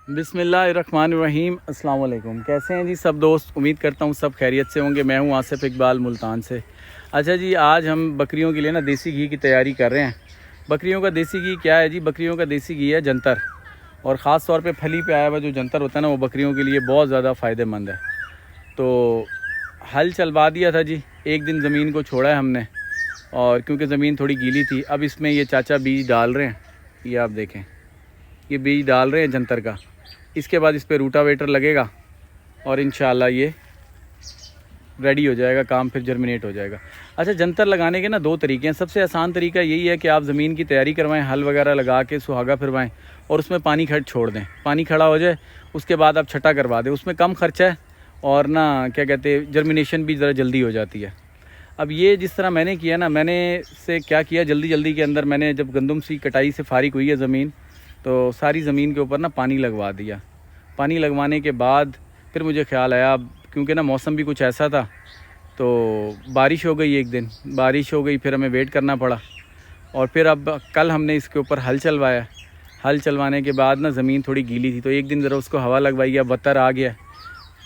बिस्मिल्लाहिर्रहमानिर्रहीम। अस्सलाम वालेकुम। कैसे हैं जी सब दोस्त? उम्मीद करता हूँ सब खैरियत से होंगे। मैं हूँ आसिफ इकबाल मुल्तान से। अच्छा जी, आज हम बकरियों के लिए ना देसी घी की तैयारी कर रहे हैं। बकरियों का देसी घी क्या है जी? बकरियों का देसी घी है जंतर, और ख़ास तौर पे फली पे आया हुआ जो जंतर होता है ना, वो बकरियों के लिए बहुत ज़्यादा फ़ायदेमंद है। तो हल चलवा दिया था जी, एक दिन ज़मीन को छोड़ा है हमने, और क्योंकि ज़मीन थोड़ी गीली थी, अब इसमें ये चाचा बीज डाल रहे हैं। ये आप देखें, ये बीज डाल रहे हैं जंतर का। इसके बाद इस पर रूटावेटर लगेगा और इंशाल्लाह ये रेडी हो जाएगा, काम फिर जर्मिनेट हो जाएगा। अच्छा, जंतर लगाने के ना दो तरीके हैं। सबसे आसान तरीका यही है कि आप ज़मीन की तैयारी करवाएं, हल वगैरह लगा के सुहागा फिरवाएं और उसमें पानी छोड़ दें। पानी खड़ा हो जाए उसके बाद आप छटा करवा दें। उसमें कम खर्चा है और ना क्या कहते हैं, जर्मिनेशन भी ज़रा जल्दी हो जाती है। अब ये जिस तरह मैंने किया ना, मैंने से क्या किया, जल्दी के अंदर मैंने जब गंदम सी कटाई से फारिग हुई है ज़मीन, तो सारी ज़मीन के ऊपर ना पानी लगवा दिया। पानी लगवाने के बाद फिर मुझे ख्याल आया, क्योंकि ना मौसम भी कुछ ऐसा था, तो बारिश हो गई। एक दिन बारिश हो गई, फिर हमें वेट करना पड़ा। और फिर अब कल हमने इसके ऊपर हल चलवाया। हल चलवाने के बाद ना ज़मीन थोड़ी गीली थी, तो एक दिन ज़रा उसको हवा लगवाई, अब बत्तर आ गया।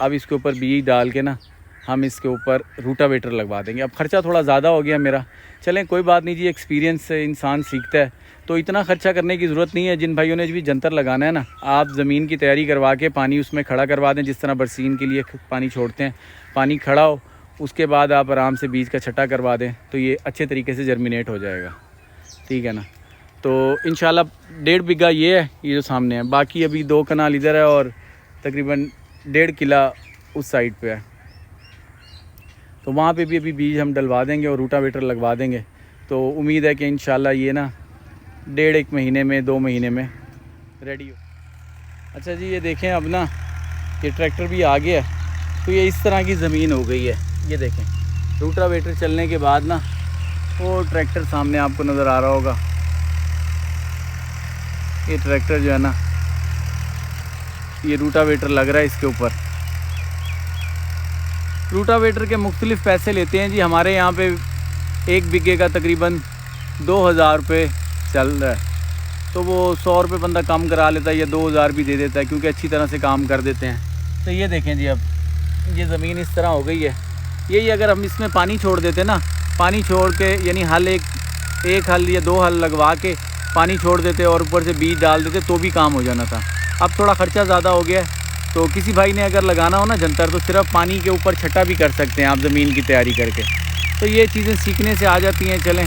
अब इसके ऊपर बीज डाल के ना हम इसके ऊपर रूटावेटर लगवा देंगे। अब ख़र्चा थोड़ा ज़्यादा हो गया मेरा। चलें कोई बात नहीं जी, एक्सपीरियंस से इंसान सीखता है, तो इतना ख़र्चा करने की ज़रूरत नहीं है। जिन भाइयों ने भी जंतर लगाना है ना, आप ज़मीन की तैयारी करवा के पानी उसमें खड़ा करवा दें, जिस तरह बरसीन के लिए पानी छोड़ते हैं। पानी खड़ा हो, उसके बाद आप आराम से बीज का छटा करवा दें, तो ये अच्छे तरीके से जर्मिनेट हो जाएगा। ठीक है ना? तो इंशाल्लाह 1.5 बीघा ये है, ये जो सामने है। बाकी अभी 2 कनाल इधर है और तकरीबन 1.5 किला उस साइड पे है। तो वहाँ पे भी अभी बीज हम डलवा देंगे और रूटावेटर लगवा देंगे। तो उम्मीद है कि इंशाल्लाह ये ना 1.5 महीने में, 2 महीने में रेडी हो। अच्छा जी, ये देखें अब ना ये ट्रैक्टर भी आ गया है, तो ये इस तरह की ज़मीन हो गई है। ये देखें, रूटावेटर चलने के बाद ना वो ट्रैक्टर सामने आपको नज़र आ रहा होगा। ये ट्रैक्टर जो है ना, ये रूटावेटर लग रहा है इसके ऊपर। रूटावेटर के मुख्तलिफ़ पैसे लेते हैं जी। हमारे यहाँ पे 1 बीघे का तकरीबन 2000 रुपये चल रहा है, तो वो 100 रुपये बंदा कम करा लेता है या 2000 भी दे देता है, क्योंकि अच्छी तरह से काम कर देते हैं। तो ये देखें जी, अब ये ज़मीन इस तरह हो गई है। यही अगर हम इसमें पानी छोड़ देते ना, पानी छोड़ के यानी हल एक हल या 2 हल लगवा के पानी छोड़ देते और ऊपर से बीज डाल देते, तो भी काम हो जाना था। अब थोड़ा ख़र्चा ज़्यादा हो गया है। तो किसी भाई ने अगर लगाना हो ना जंतर, तो सिर्फ पानी के ऊपर छटा भी कर सकते हैं आप ज़मीन की तैयारी करके। तो ये चीज़ें सीखने से आ जाती हैं। चलें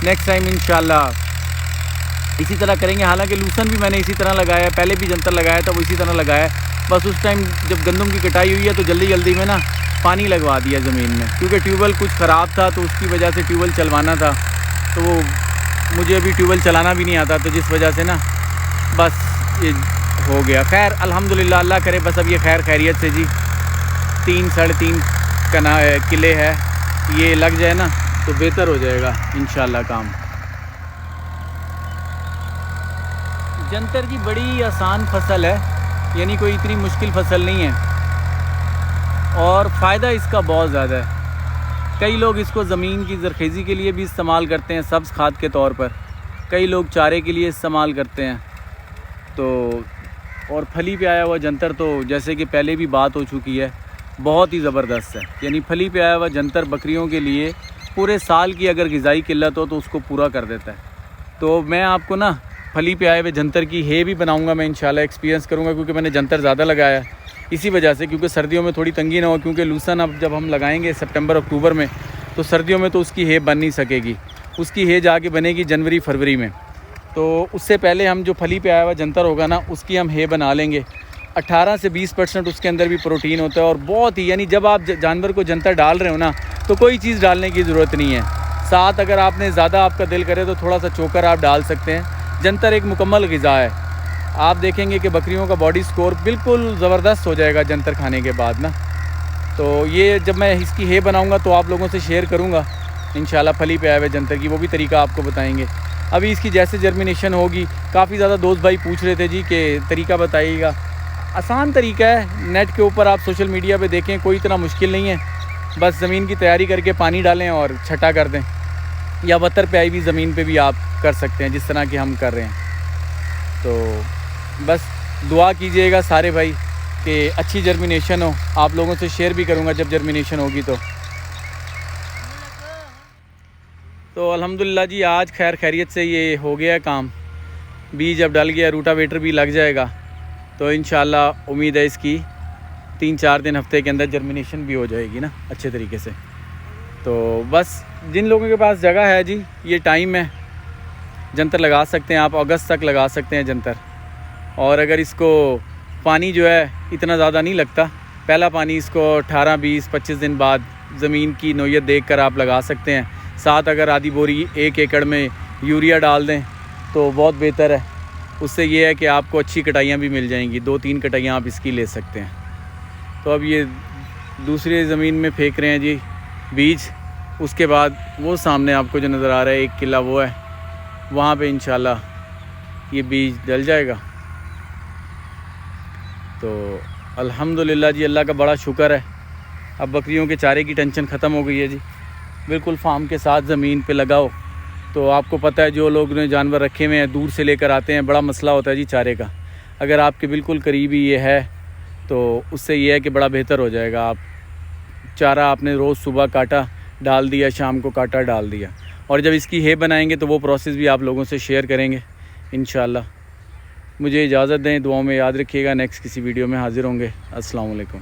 नेक्स्ट टाइम इंशाल्लाह इसी तरह करेंगे। हालांकि लूसन भी मैंने इसी तरह लगाया है, पहले भी जंतर लगाया था वो इसी तरह लगाया है। बस उस टाइम जब गंदम की कटाई हुई है तो जल्दी में ना पानी लगवा दिया ज़मीन में, क्योंकि ट्यूबवेल कुछ ख़राब था, तो उसकी वजह से ट्यूबवेल चलवाना था। तो वो मुझे अभी ट्यूबवेल चलाना भी नहीं आता, तो जिस वजह से ना बस ये हो गया। खैर अल्हम्दुलिल्लाह, अल्लाह करे बस अब ये खैर खैरियत से जी 3 साढ़े 3 किले है, ये लग जाए ना तो बेहतर हो जाएगा इंशाल्लाह काम। जंतर की बड़ी आसान फसल है, यानी कोई इतनी मुश्किल फसल नहीं है, और फ़ायदा इसका बहुत ज़्यादा है। कई लोग इसको ज़मीन की ज़रख़ेज़ी के लिए भी इस्तेमाल करते हैं, सब्ज़ खाद के तौर पर। कई लोग चारे के लिए इस्तेमाल करते हैं। तो और फली पे आया हुआ जंतर, तो जैसे कि पहले भी बात हो चुकी है, बहुत ही ज़बरदस्त है। यानी फली पे आया हुआ जंतर बकरियों के लिए पूरे साल की अगर ग़िज़ाई किल्लत हो तो उसको पूरा कर देता है। तो मैं आपको ना फली पे आए हुए जंतर की है भी बनाऊंगा, मैं इंशाल्लाह एक्सपीरियंस करूंगा, क्योंकि मैंने जंतर ज़्यादा लगाया है इसी वजह से, क्योंकि सर्दियों में थोड़ी तंगी ना हो। क्योंकि लूसन अब जब हम लगाएंगे सितंबर अक्टूबर में, तो सर्दियों में तो उसकी है बन नहीं सकेगी। उसकी है जाके बनेगी जनवरी फरवरी में। तो उससे पहले हम जो फली पे आया हुआ जंतर होगा ना, उसकी हम है बना लेंगे। 18 से 20% उसके अंदर भी प्रोटीन होता है, और बहुत ही, यानी जब आप जानवर को जंतर डाल रहे हो ना, तो कोई चीज़ डालने की ज़रूरत नहीं है। साथ अगर आपने ज़्यादा आपका दिल करे तो थोड़ा सा चोकर आप डाल सकते हैं। जंतर एक मुकम्मल ग़िज़ा है। आप देखेंगे कि बकरियों का बॉडी स्कोर बिल्कुल ज़बरदस्त हो जाएगा जंतर खाने के बाद ना। तो ये जब मैं इसकी है बनाऊँगा तो आप लोगों से शेयर करूँगा इंशाल्लाह फली पे आए हुए जंतर की, वो भी तरीका आपको बताएंगे। अभी इसकी जैसे जर्मिनेशन होगी, काफ़ी ज़्यादा दोस्त भाई पूछ रहे थे जी कि तरीका बताइएगा। आसान तरीका है, नेट के ऊपर आप सोशल मीडिया पे देखें, कोई इतना मुश्किल नहीं है। बस ज़मीन की तैयारी करके पानी डालें और छटा कर दें, या बत्तर पे आई हुई ज़मीन पे भी आप कर सकते हैं जिस तरह की हम कर रहे हैं। तो बस दुआ कीजिएगा सारे भाई कि अच्छी जर्मिनेशन हो। आप लोगों से शेयर भी करूँगा जब जर्मिनेशन होगी तो अल्हम्दुलिल्लाह जी आज खैर खैरियत से ये हो गया काम। बीज अब डल गया, रूटावेटर भी लग जाएगा, तो इंशाल्लाह उम्मीद है इसकी 3-4 दिन हफ्ते के अंदर जर्मिनेशन भी हो जाएगी ना अच्छे तरीके से। तो बस जिन लोगों के पास जगह है जी, ये टाइम है, जंतर लगा सकते हैं आप, अगस्त तक लगा सकते हैं जंतर। और अगर इसको पानी जो है इतना ज़्यादा नहीं लगता, पहला पानी इसको 18, 20, 25 दिन बाद ज़मीन की नोयत देख कर आप लगा सकते हैं। साथ अगर आधी बोरी 1 एकड़ में यूरिया डाल दें तो बहुत बेहतर है। उससे ये है कि आपको अच्छी कटाइयाँ भी मिल जाएंगी, 2-3 कटाइयाँ आप इसकी ले सकते हैं। तो अब ये दूसरी ज़मीन में फेंक रहे हैं जी बीज। उसके बाद वो सामने आपको जो नज़र आ रहा है 1 किला, वो है, वहाँ पे इंशाल्लाह ये बीज डल जाएगा। तो अल्हम्दुलिल्लाह जी, अल्लाह का बड़ा शुक्र है। अब बकरियों के चारे की टेंशन ख़त्म हो गई है जी। बिल्कुल फार्म के साथ ज़मीन पे लगाओ। तो आपको पता है जो लोग ने जानवर रखे हुए हैं दूर से लेकर आते हैं, बड़ा मसला होता है जी चारे का। अगर आपके बिल्कुल करीबी ये है तो उससे ये है कि बड़ा बेहतर हो जाएगा। आप चारा आपने रोज़ सुबह काटा डाल दिया, शाम को काटा डाल दिया, और जब इसकी है बनाएंगे तो वो प्रोसेस भी आप लोगों से शेयर करेंगे इंशाल्लाह। मुझे इजाज़त दें, दुआओं में याद रखिएगा। नेक्स्ट किसी वीडियो में हाज़िर होंगे। अस्सलाम वालेकुम।